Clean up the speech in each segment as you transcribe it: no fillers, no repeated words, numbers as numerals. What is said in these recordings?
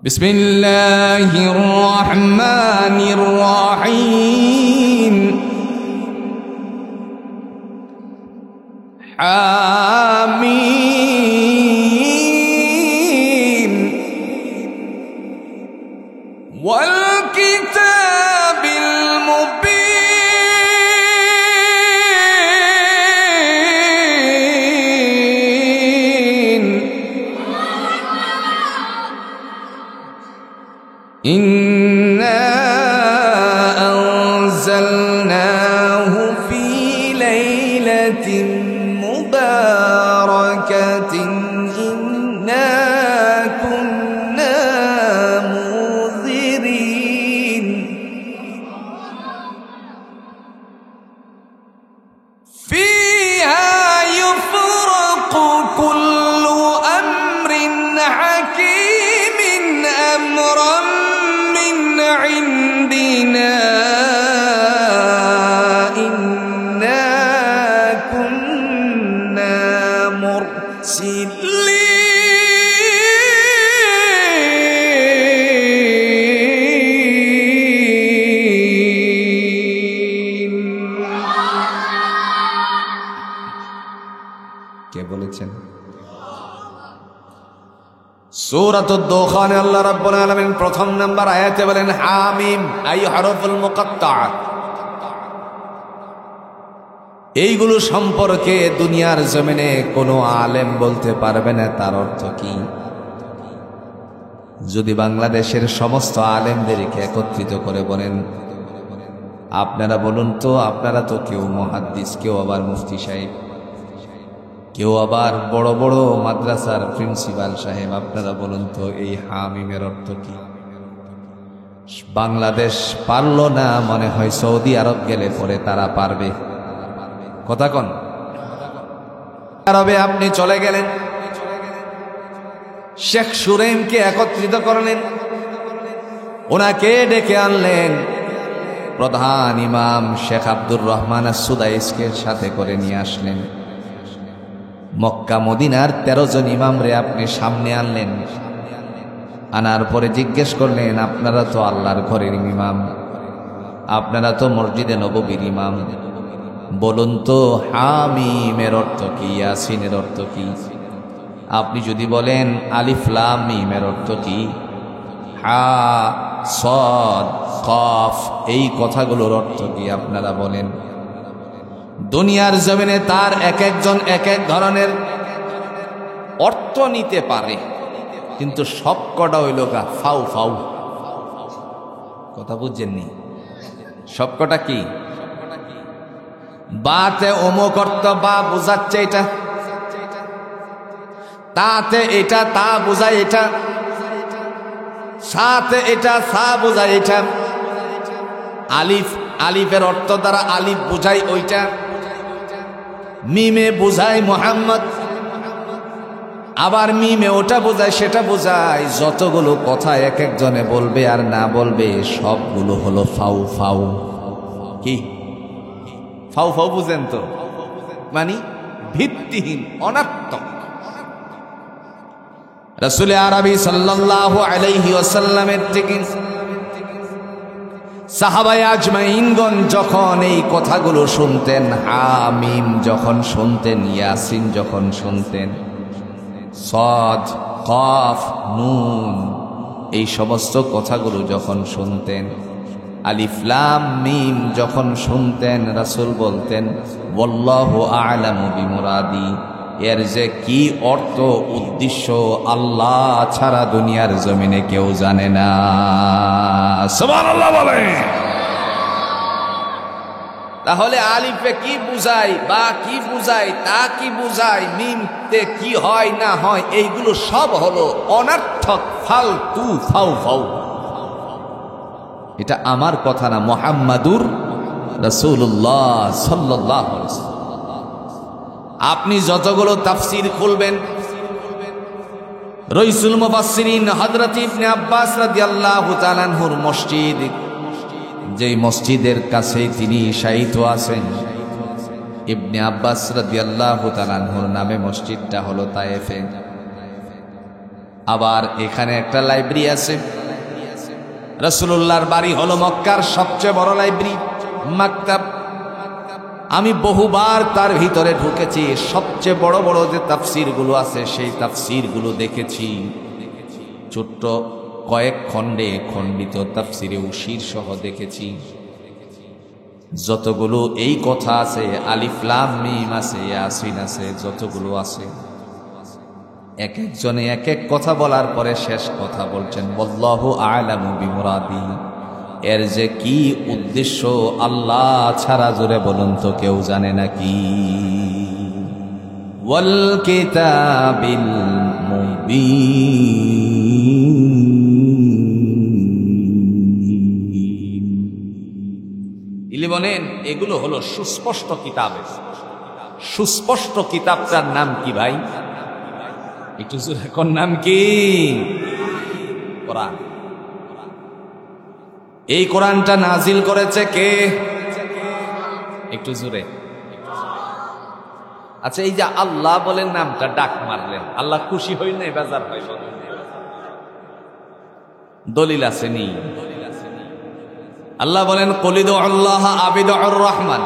বিসমিল্লাহির রহমানির রহিম। আমিন। ওয়াল কিতাবিল মুবিন। ইন্না আনজালনাহু ফি লাইলাতিন মুবারাকাতিন ইন্না কুন্না মুযিরিন। ফিহা ইউফরাকু কুল্লু আমরিন হাকীমিন আমরান عندنا إنا كنا مرسلين। কে বলেছেন? সূরাতুদ দুখানে আল্লাহ রাব্বুল আলামিন প্রথম নাম্বার আয়াতে বলেন হামিম, আই হরফুল মুকাত্তাআত। এইগুলো সম্পর্কে দুনিয়ার জমিনে কোনো আলেম বলতে পারবে না তার অর্থ কি। যদি বাংলাদেশের সমস্ত আলেমদেরকে একত্রিত করে বলেন, আপনারা বলুন তো, আপনারা তো কেউ মুহাদ্দিস, কেউ আবার মুফতি সাহেব, কেউ আবার বড় বড় মাদ্রাসার প্রিন্সিপাল সাহেব, আপনারা বলুন তো এই হামিমের অর্থ কি। বাংলাদেশ পারল না, মনে হয় সৌদি আরব গেলে পরে তারা পারবে। কথা কন। আরবে আপনি চলে গেলেন, শেখ সুরাইমকে একত্রিত করলেন, ওনাকে ডেকে আনলেন, প্রধান ইমাম শেখ আব্দুর রহমান আস-সুদাইসকে সাথে করে নিয়ে আসলেন। মক্কা মদিনার 13 জন ইমামরে আপনি সামনে আনলেন, আনার পরে জিজ্ঞেস করলেন, আপনারা তো আল্লাহর ঘরের ইমাম, আপনারা তো মসজিদে নববীর ইমাম, বলুন তো হামিমের অর্থ কি, ইয়াসিনের অর্থ কি। আপনি যদি বলেন আলিফ লাম মিমের অর্থ কি, হা সদ কফ, এই কথাগুলোর অর্থ কি আপনারা বলেন। দুনিয়ার জমিনে তার এক একজন এক এক ধরনের অর্থ নিতে পারে, কিন্তু সব কটা হইল গা ফাউ ফাউ। কথা বুঝছেননি? সব কটা কি? বাতে অমুক অর্থ, বা বুঝাচ্ছে এটা, তাতে এটা, তা বোঝায় এটা, সাথে এটা, সা বোঝায় এটা, আলিফ আলিফের অর্থ দ্বারা আলিফ বোঝায় ওইটা, মিমে বোঝায় মোহাম্মদ, আবার মিমে ওটা বোঝায় সেটা বোঝায়। যতগুলো কথা এক একজনে বলবে আর না বলবে, সবগুলো হলো ফাউ ফাউ। কি ফাউ ফাউ বুঝেন তো? মানে ভিত্তিহীন, অনার্থক। রাসূল আরবি সাল্লাল্লাহু আলাইহি ওয়াসাল্লামের থেকে সাহাবায়ে আজমাইনগণ যখন এই কথাগুলো শুনতেন, হামিম যখন শুনতেন, ইয়াসিন যখন শুনতেন, সদ কফ নুন, এই সমস্ত কথাগুলো যখন শুনতেন, আলিফ লাম মিম যখন শুনতেন, রাসূল বলতেন ওয়াল্লাহু আ'লামু বিমুরাদি, এর যে কি অর্থ উদ্দেশ্য আল্লাহ ছাড়া দুনিয়ার জমিনে কেউ জানে না। সুবহানাল্লাহ বলে। তাহলে আলিফে কি বুঝায়, বা কি বুঝায়, তা কি বুঝায়, মিমতে কি হয় না হয়, এইগুলো সব হলো অনর্থক, ফালতু, ফাউ ফাউ। এটা আমার কথা না, মুহাম্মাদুর রাসূলুল্লাহ সাল্লাল্লাহু আলাইহি ওয়াসাল্লাম। আপনি যতগুলো তাফসীর খুলবেন, রাইসুল মুফাসসিরিন হযরত ইবনে আব্বাস রাদিয়াল্লাহু তাআলা আনহুর মসজিদ, যেই মসজিদের কাছে তিনি শায়িত আছেন, ইবনে আব্বাস রাদিয়াল্লাহু তাআলা আনহুর নামে মসজিদটা হলো তায়েফে। আবার এখানে একটা লাইব্রেরি আছে। রাসূলুল্লাহর বাড়ি হলো মক্কার সবচেয়ে বড় লাইব্রেরি, মাকতাব। আমি বহুবার তার ভিতরে ঢুকেছি, সবচেয়ে বড় বড় যে তাফসিরগুলো আছে সেই তাফসিরগুলো দেখেছি। ছোট্ট কয়েক খণ্ডে খণ্ডিত তাফসিরে উশির সহ দেখেছি। যতগুলো এই কথা আছে, আলিফ লাম মিম আছে, ইয়াসিন আছে, যতগুলো আছে, এক একজনে এক এক কথা বলার পরে শেষ কথা বলছেন ওয়াল্লাহু আ'লামু বিমুরাদি। এর যে কি উদ্দেশ্য আল্লাহ ছাড়া, জোরে বলুন তো কেউ জানে নাকি? ওয়াল কিতাবিল মুবিন। ইলি বলেন এগুলো হলো সুস্পষ্ট কিতাব। সুস্পষ্ট কিতাবটার নাম কি ভাই? একটু জোরে কোন নাম কি? কোরআন। এই কোরআনটা নাজিল করেছে কে? একটু জোরে। আচ্ছা, এই যে আল্লাহ বলেন নামটা ডাক মারলেন, আল্লাহ খুশি হই না বেজার হয়? দলিল আসেনি? আল্লাহ বলেন কুলিদু আল্লাহ আবিদুর রহমান।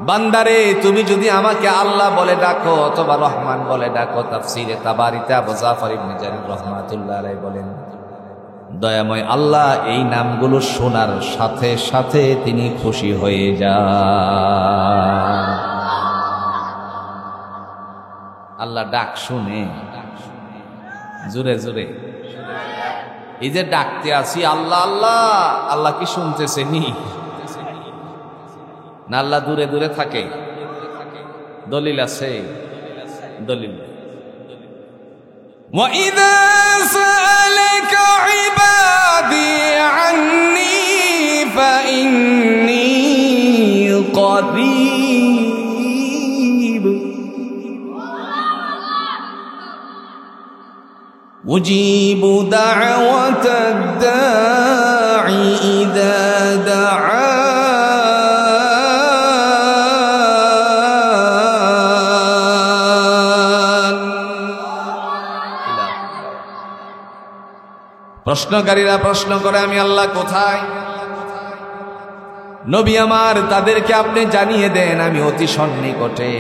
বান্দারে তুমি যদি আমাকে আল্লাহ বলে ডাকো অথবা রহমান বলে ডাকো, তাফসিরে তাবারিতে আবু জাফর ইবনে জারির রাহমাতুল্লাহ আলাইহি বলেন দয়াময় আল্লাহ এই নামগুলো শোনার সাথে সাথে তিনি খুশি হয়ে যান। আল্লাহ ডাক শুনে, জোরে জোরে এই যে ডাকতে আসি আল্লাহ আল্লাহ, আল্লাহ কি শুনতেছে নি? না আল্লাহ দূরে দূরে থাকে? দলিল আছে? দলিল وَإِذَا سَأَلَكَ عِبَادِي عَنِّي فَإِنِّي قَرِيبٌ أُجِيبُ دَعْوَةَ الدَّاعِ إِذَا دَعَانِ প্রশ্নকারীরা প্রশ্ন করে আমি আল্লাহ কোথায়? নবী আমার তাদেরকে আপনি জানিয়ে দেন আমি অতি সন্নিকটে।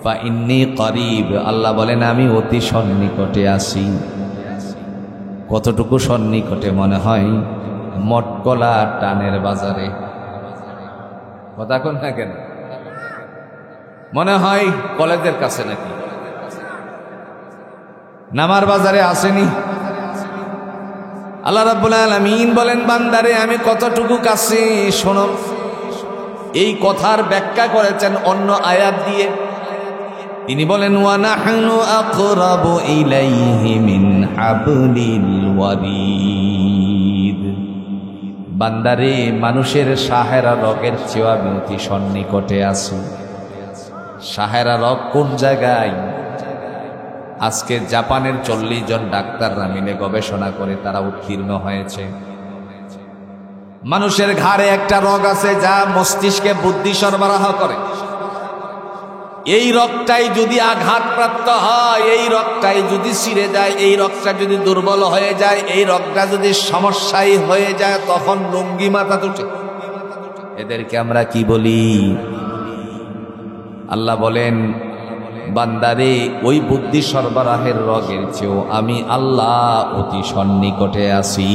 ফা ইন্নী করিব, আল্লাহ বলেন আমি অতি সন্নিকটে আছি। কতটুকু সন্নিকটে মনে হয়? মটকলা টানের বাজারে। কথা কোন না কেন? মনে হয় কলেজের কাছে নাকি? নামার বাজারে আসেনি? আল্লাহ রাব্বুল আলামিন বলেন বান্দারে আমি কতটুকু কাছে শোনো। এই কথার ব্যাখ্যা করেছেন অন্য আয়াত দিয়ে। তিনি বলেন ওয়া নাহনু আকরাবু ইলাইহি মিন হাবলিল ওয়ারিদ। বান্দারে মানুষের সাহেরা রগের চেয়ে আমি অতি সন্নিকটে আছি। সাহেরা রগ কোন জায়গায়? আজকে জাপানের 40 জন ডাক্তাররা মিলে গবেষণা করে তারা উত্তীর্ণ হয়েছে, মানুষের ঘাড়ে একটা রগ আছে যা মস্তিষ্কে বুদ্ধি সরবরাহ করে। এই রগটাই যদি আঘাতপ্রাপ্ত হয়, এই রগটাই যদি ছিঁড়ে যায়, এই রগটা যদি দুর্বল হয়ে যায়, এই রগটা যদি সমস্যাই হয়ে যায়, তখন লুঙ্গি মাথা তুটে। এদেরকে আমরা কি বলি? আল্লাহ বলেন বান্দারে ওই বুদ্ধি সরবরাহের রগের চেয়েও আমি আল্লাহ অতি সন্নিকটে আছি।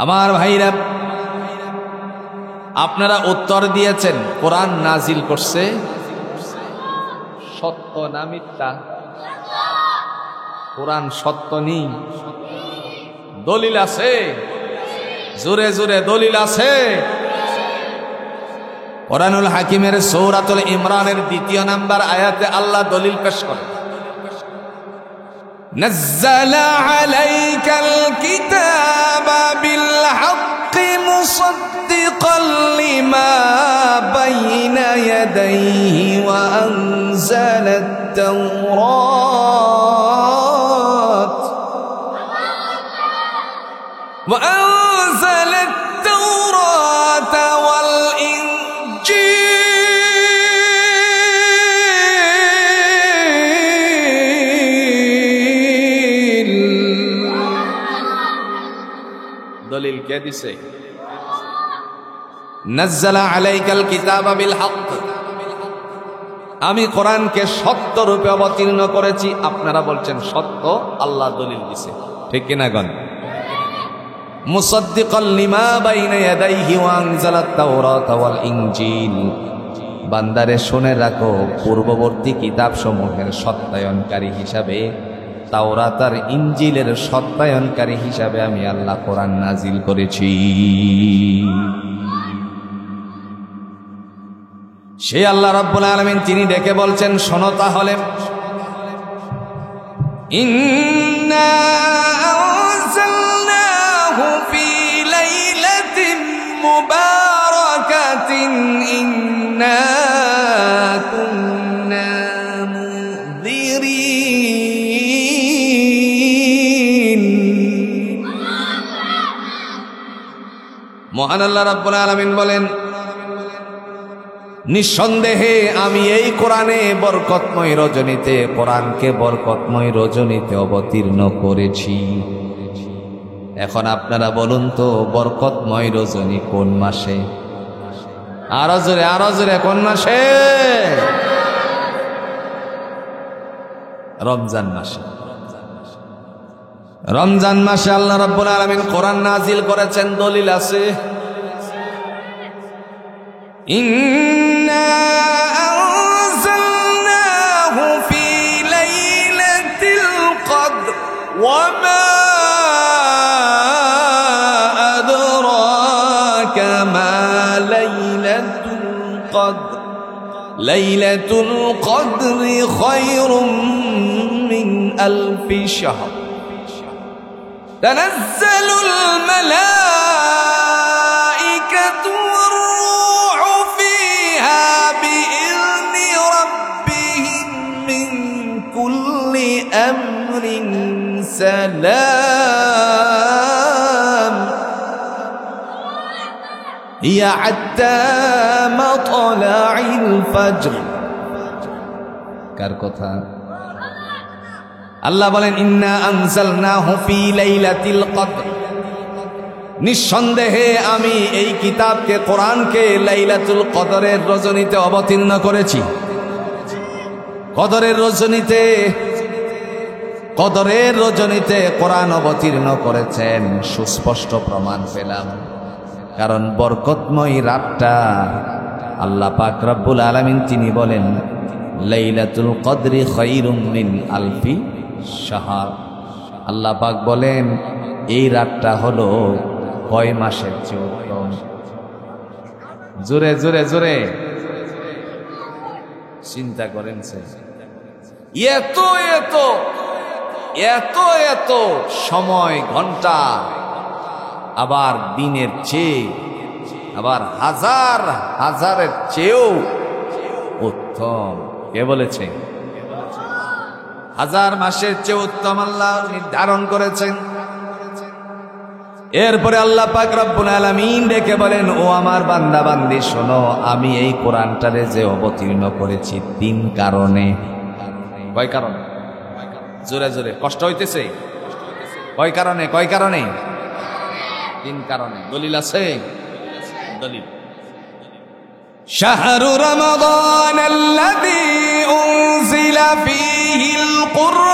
আমার ভাইরা, আপনারা উত্তর দিয়েছেন কোরআন নাজিল করছে সত্য না মিথ্যা? কোরআন সত্য নেই? দলিল আছে? জোরে জোরে দলিল আছে? কোরআনুল হাকিমের সূরাতুল ইমরানের 2 নম্বর আয়াতে আল্লাহ দলিল পেশ করে নাযালা আলাইকাল কিতাবা বিল হাক্কি মুসাদ্দিকাল লিমা বাইনা ইয়াদাইহি ওয়া আনজালাত তাওরাত ওয়া আনজালাত তাওরাত ওয়াল কে দিছে? নাজ্জালা আলাইকাল কিতাবা বিল হক, আমি কোরআনকে সত্য রূপে অবতীর্ণ করেছি। আপনারা বলছেন সত্য, আল্লাহ দলিল দিছে, ঠিক কিনা গণ? মুসাদ্দিকাল লিমা বাইনা ইয়াদাইহি ওয়া আনজালাত তাওরাত ওয়াল ইনজিল, বান্দারে শুনে রাখো পূর্ববর্তী কিতাবসমূহের সত্যায়নকারী হিসাবে, তাওরাত আর ইনজিলের সত্যায়নকারী হিসাবে আমি আল্লাহ কোরআন নাজিল করেছি। সেই আল্লাহ রাব্বুল আলামিন তিনি ডেকে বলছেন, শোনো তাহলে, ইন্না আনজালনাহু ফি লাইলাতিন মুবারাকাতিন ইন্না কুন্না মুনযিরিন। মহান আল্লাহ রাব্বুল আলামিন বলেন, নিঃসন্দেহে আমি এই কোরআনে বরকতময় রজনীতে, কোরআনকে বরকতময় রজনীতে অবতীর্ণ করেছি। এখন আপনারা বলুন তো, বরকতময় রজনী কোন মাসে? আরো জোরে কোন মাসে? রমজান মাসে। রমজান মাসে আল্লাহ রাব্বুল আলামিন কোরআন নাজিল করেছেন, দলিল আছে। إنا أنزلناه في ليلة القدر وما أدراك ما ليلة القدر ليلة القدر خير من 1000 شهر تنزل الملائكة أمر سلام هي حتى مطلع الفجر। কার কথা? আল্লাহ বলেন, ইন্না আনজালনাহু ফি লাইলাতিল কদর, নিঃসন্দেহে আমি এই কিতাবকে, কোরআনকে লাইলাতুল কদরের রজনীতে অবতীর্ণ করেছি। কদরের রজনীতে কোরআন অবতীর্ণ করেছেন, সুস্পষ্ট প্রমাণ পেলাম। কারণ বরকতময় রাতটা আল্লাহ পাক রব্বুল আলামিন তিনি বলেন, লাইলাতুল কদরি খায়রুম মিন 1000 শাহর। আল্লাহ পাক বলেন, এই রাতটা হলো কয় মাসের চেয়ে উত্তম। জোরে জোরে জোরে চিন্তা করেন, এত এত এত এত সময়, ঘন্টা, আবার দিনের চেয়ে, আবার হাজার হাজারের চেয়েও উত্তম। কে বলেছে? হাজার মাসের চেয়ে উত্তম আল্লাহ নির্ধারণ করেছেন। এরপরে আল্লাহ পাক রব্বুল আলামিন ডেকে বলেন, ও আমার বান্দা বান্দি শোনো, আমি এই কোরআনটারে যে অবতীর্ণ করেছি 3 কারণে। কয় কারণে? জোরে জোরে, কষ্ট হইতেছে? কয় কারণে? 3 কারণে। দলিল আছে? দলিল, শাহরু রমাদান আল্লাযী উনজিলা ফীহিল কুরআন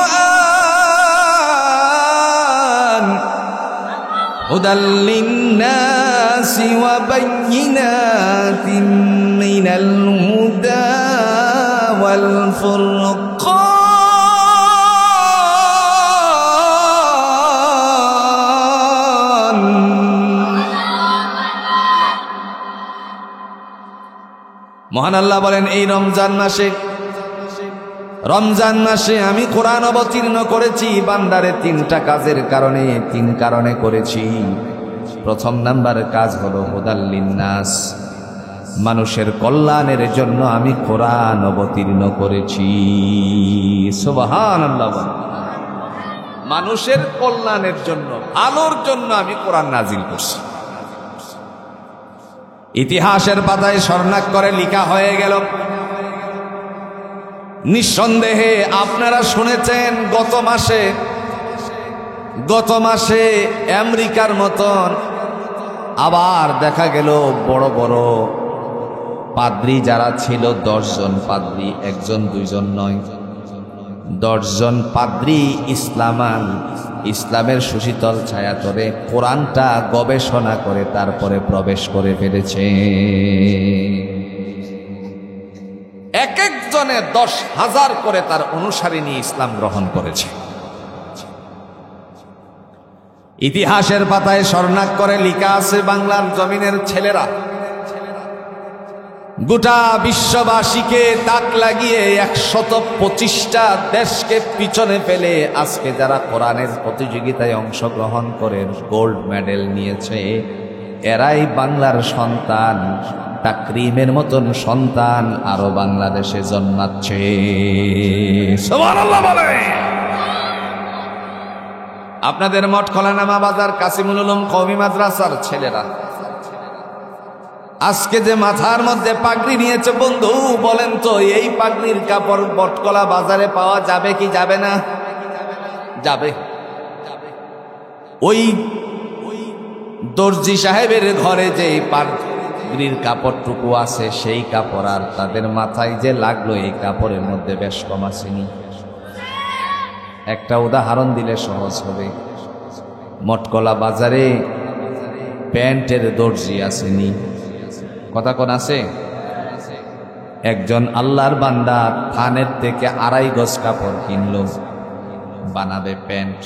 হুদাল লিন্নাসি ওয়া বায়্যিনাতিন মিনাল হুদা ওয়াল ফুরকান। মহান আল্লাহ বলেন, এই রমজান মাসে আমি কোরআন অবতীর্ণ করেছি বান্দারে 3টা কাজের কারণে, 3 কারণে করেছি। প্রথম নাম্বার কাজ হলো হুদাল লিন্নাস, মানুষের কল্যাণের জন্য আমি কোরআন অবতীর্ণ করেছি। সুবহানাল্লাহ। মানুষের কল্যাণের জন্য, ভালোর জন্য আমি কোরআন নাজিল করছি। ইতিহাসের পাতায় স্বর্ণাক্ষরে লেখা হয়ে গেল। নিঃসন্দেহে আপনারা শুনেছেন, গত মাসে আমেরিকার মতন আবার দেখা গেল বড় বড় পাদ্রী যারা ছিল 10 জন পাদ্রী, একজন দুইজন নয়, 10 জন পাদ্রী ইসলামের সুশীতল ছায়াতলে কোরআনটা গবেষণা করে তারপরে প্রবেশ করে ফেলেছে। এক একজনে 10,000 করে তার অনুসারী নিয়ে ইসলাম গ্রহণ করেছে। ইতিহাসের পাতায় স্বর্ণাক্ষরে লেখা আছে, বাংলার জমিনের ছেলেরা গোটা বিশ্ববাসীকে তাক লাগিয়ে 125টা দেশকে পিছনে ফেলে আজকে যারা কোরআনের প্রতিযোগিতায় অংশগ্রহণ করে গোল্ড মেডেল নিয়েছে, এরাই বাংলার সন্তান। তাকরিমের মতন সন্তান আরো বাংলাদেশে জন্মাচ্ছে। সুবহানাল্লাহ বলে। আপনাদের মঠখোলানামা বাজার কাসিমুল উলুম কওমি মাদ্রাসার ছেলেরা আজকে যে মাথার মধ্যে পাগড়ি নিয়েছে, বন্ধু বলেন তো এই পাগড়ির কাপড় মঠখোলা বাজারে পাওয়া যাবে কি যাবে না? যাবে। ওই দর্জি সাহেবের ঘরে যে পাগড়ির কাপড়টুকু আছে, সেই কাপড় আর তাদের মাথায় যে লাগলো এই কাপড়ের মধ্যে বেশ কম আসেনি। একটা উদাহরণ দিলে সহজ হবে। মঠকলা বাজারে প্যান্টের দর্জি আসেনি, কথা কোন আছে? একজন আল্লাহর বান্দা থানের থেকে 2.5 গজ কাপড় কিনলো, বানাবে প্যান্ট।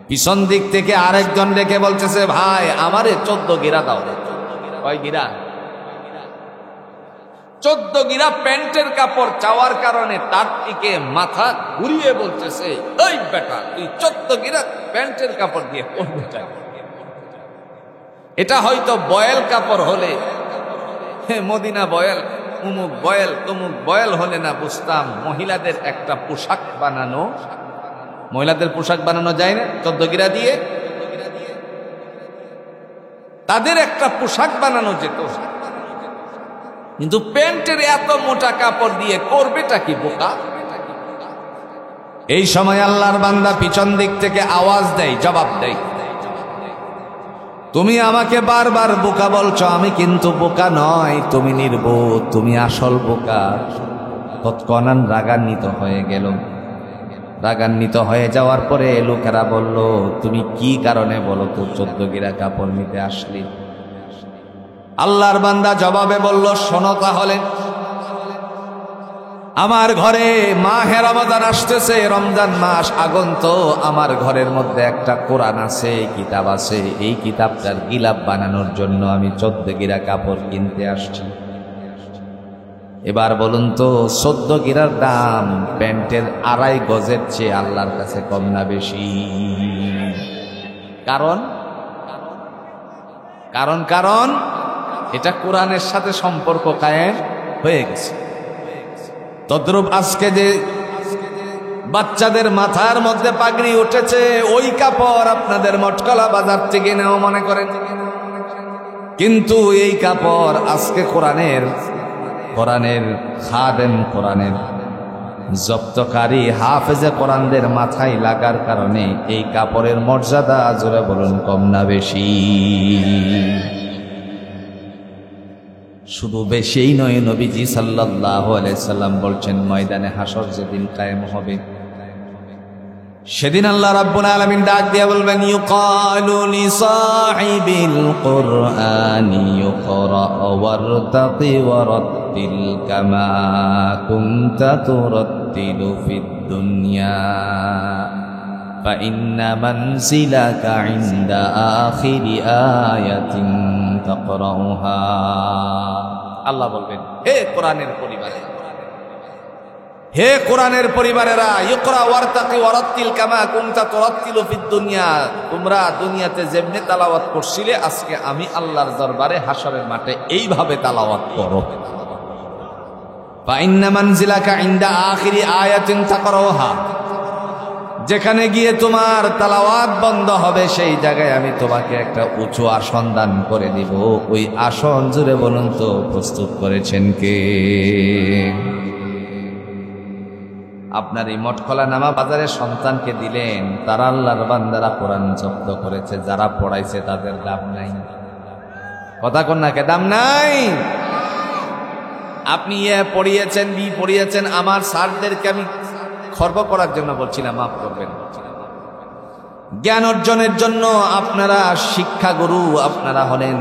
পিছন দিক থেকে আরেকজন ডেকে বলতেছে, ভাই আমারে 14 গিরা দাও। কয় গিরা? 14 গিরা প্যান্টের কাপড় চাওয়ার কারণে তার দিকে মাথা ঘুরিয়ে বলতেছে, এই বেটা তুই 14 গিরা প্যান্টের কাপড় দিয়ে করবে? এটা হয়তো বয়েল কাপড় হলে, মদিনা বয়েল, উমুক বয়েল, তুমুক বয়েল হলে না বুঝতাম মহিলাদের একটা পোশাক বানানো, মহিলাদের পোশাক বানানো যায় না 14 গিরা দিয়ে, তাদের একটা পোশাক বানানো যেত। কিন্তু প্যান্টের এত মোটা কাপড় দিয়ে করবেটা কি বোকা? এই সময় আল্লাহর বান্দা পিছন দিক থেকে আওয়াজ দেয়, জবাব দেয়, তুমি আমাকে বারবার বোকা বলছো, আমি কিন্তু বোকা নয়, তুমি নির্বোধ, তুমি আসল বোকা। তৎক্ষণাৎ রাগান্বিত হয়ে গেল। রাগান্বিত হয়ে যাওয়ার পরে লোকেরা বলল, তুমি কি কারণে বলো তো 14 গিরা কাপড় নিতে আসলি? আল্লাহর বান্দা জবাবে বলল, শোনো তাহলে, আমার ঘরে মাহে রমজান আসতেছে, রমজান মাস আগন্ত, আমার ঘরের মধ্যে একটা কোরআন আছে, কিতাব আছে, এই কিতাবটার গিলাপ বানানোর জন্য আমি 14 গিরা কাপড় কিনতে আসছি। এবার বলুন তো 14 গিরার দাম প্যান্টের 2.5 গজের চেয়ে আল্লাহর কাছে কম না বেশি? কারণ এটা কোরআনের সাথে সম্পর্ক কায়েম হয়ে গেছে। তদ্রূপ আজকে যে বাচ্চাদের মাথার মধ্যে পাগড়ি উঠেছে, ওই কাপড় আপনাদের মঠকলা বাজার থেকে নেও মনে করেন, কিন্তু এই কাপড় আজকে কোরআনের খাদেম, কোরআনের জব্দকারী হাফেজে কোরআনদের মাথায় লাগার কারণে এই কাপড়ের মর্যাদা জোরে বলুন কম না বেশি? শুধু বেশিই নয়, নবীজি সাল্লাল্লাহু আলাইহি সাল্লাম বলছেন, ময়দানে হাসর যেদিন কায়েম হবে, সেদিন আল্লাহ রাব্বুল আলামিন ডাক দিয়ে বলবেন, ইউকালু লিসাহিবিল কুরআনি ইকরা ওয়ারতাকি ওয়ারাত্তিল কামা কুনতা তুরাত্তিলু ফিদ দুনিয়া ফাইন্না মানজিলাকা ইনদা আখিরি আয়াতিন তাকরাউহা। আল্লাহ বলবেন, হে কোরআনের পরিবারে, হে কোরআনের পরিবারেরা, ইকরা ওয়ারতাকি ওয়ারাত্তিল কামা কুনতা তুরাত্তিলু ফিদ দুনিয়া, তোমরা দুনিয়াতে যেমনি তেলাওয়াত করছিলে, আজকে আমি আল্লাহর দরবারে হাশরের মাঠে এইভাবে তেলাওয়াত করো। ফাইন্না মানজিলাকা ইনদা আখিরি আয়াতিন তাকরাউহা, যেখানে গিয়ে তোমার তেলাওয়াত বন্ধ হবে, সেই জায়গায় আমি তোমাকে একটা উঁচু আসন দান করে দিব। ওই আসন জুড়ে বলুন তো প্রস্তুত করেছেন কে? আপনার এই মঠখোলা নামা বাজারে সন্তানকে দিলেন, তারা আল্লাহর বান্দারা কোরআন জব্দ করেছে, যারা পড়াইছে তাদের দাম নাই। কথা কোন না কে দাম নাই? আপনি পড়িয়েছেন, বি পড়িয়েছেন, আমার স্যারদেরকে আমি খর্ব করার জন্য বলছি না, মাফ করবেন। জ্ঞান অর্জনের জন্য আপনারা শিক্ষাগুরু, আপনারা হলেন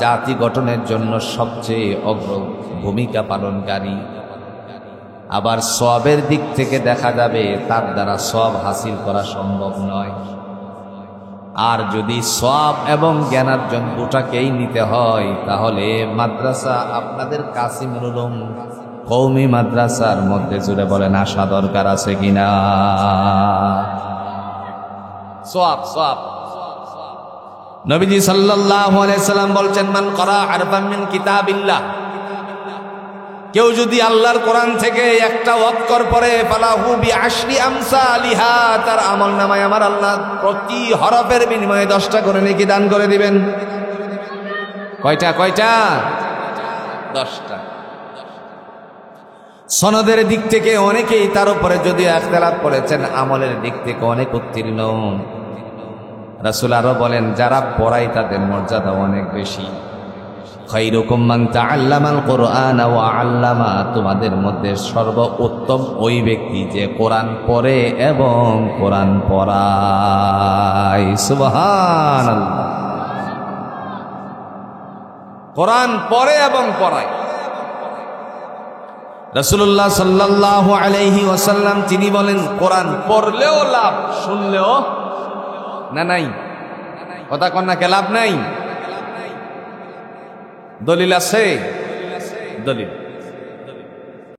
জাতি গঠনের জন্য সবচেয়ে অগ্র ভূমিকা পালনকারী। আবার সওয়াবের দিক থেকে দেখা যাবে তার দ্বারা সওয়াব হাসিল করা সম্ভব নয়। আর যদি সওয়াব এবং জ্ঞানার্জন দুটাকেই নিতে হয়, তাহলে মাদ্রাসা আপনাদের কাসিমুল উলুম কওমি মাদ্রাসার মধ্যে জুড়ে বলেন আসা দরকার আছে কিনা? সওয়াব সওয়াব। নবীজি সাল্লাল্লাহু আলাইহি সাল্লাম বলছেন, মান ক্বারা হারফাম মিন কিতাবিল্লাহ, কেউ যদি আল্লাহর কোরআন থেকে একটা অক্ষর পড়ে, ফালাহু বিআশরি আমসালিহা, তার আমলনামায় আমার আল্লাহ প্রতি হরফের বিনিময়ে 10টা করে নেকি দান করে দিবেন। কয়টা? 10টা। সনদের দিক থেকে অনেকেই তার উপরে যদিও ইখতিলাফ করেছেন, আমলের দিক থেকে অনেক উত্তীর্ণ। রাসূল আরো বলেন, যারা পড়ায় তাদের মর্যাদা অনেক বেশি। খায়রুকুম মান তাআল্লামাল কুরআনা ওয়া আল্লামা, তোমাদের মধ্যে সর্বোত্তম ওই ব্যক্তি যে কোরআন পড়ে এবং কোরআন পড়ায়। সুবহানাল্লাহ। কোরআন পড়ে এবং পড়ায়। রাসূলুল্লাহ সাল্লাল্লাহু আলাইহি ওয়াসাল্লাম তিনি বলেন, কোরআন পড়লেও লাভ, শুনলেও না নাই। কথা কন্যা কে লাভ নাই? দলিল আছে? দলিল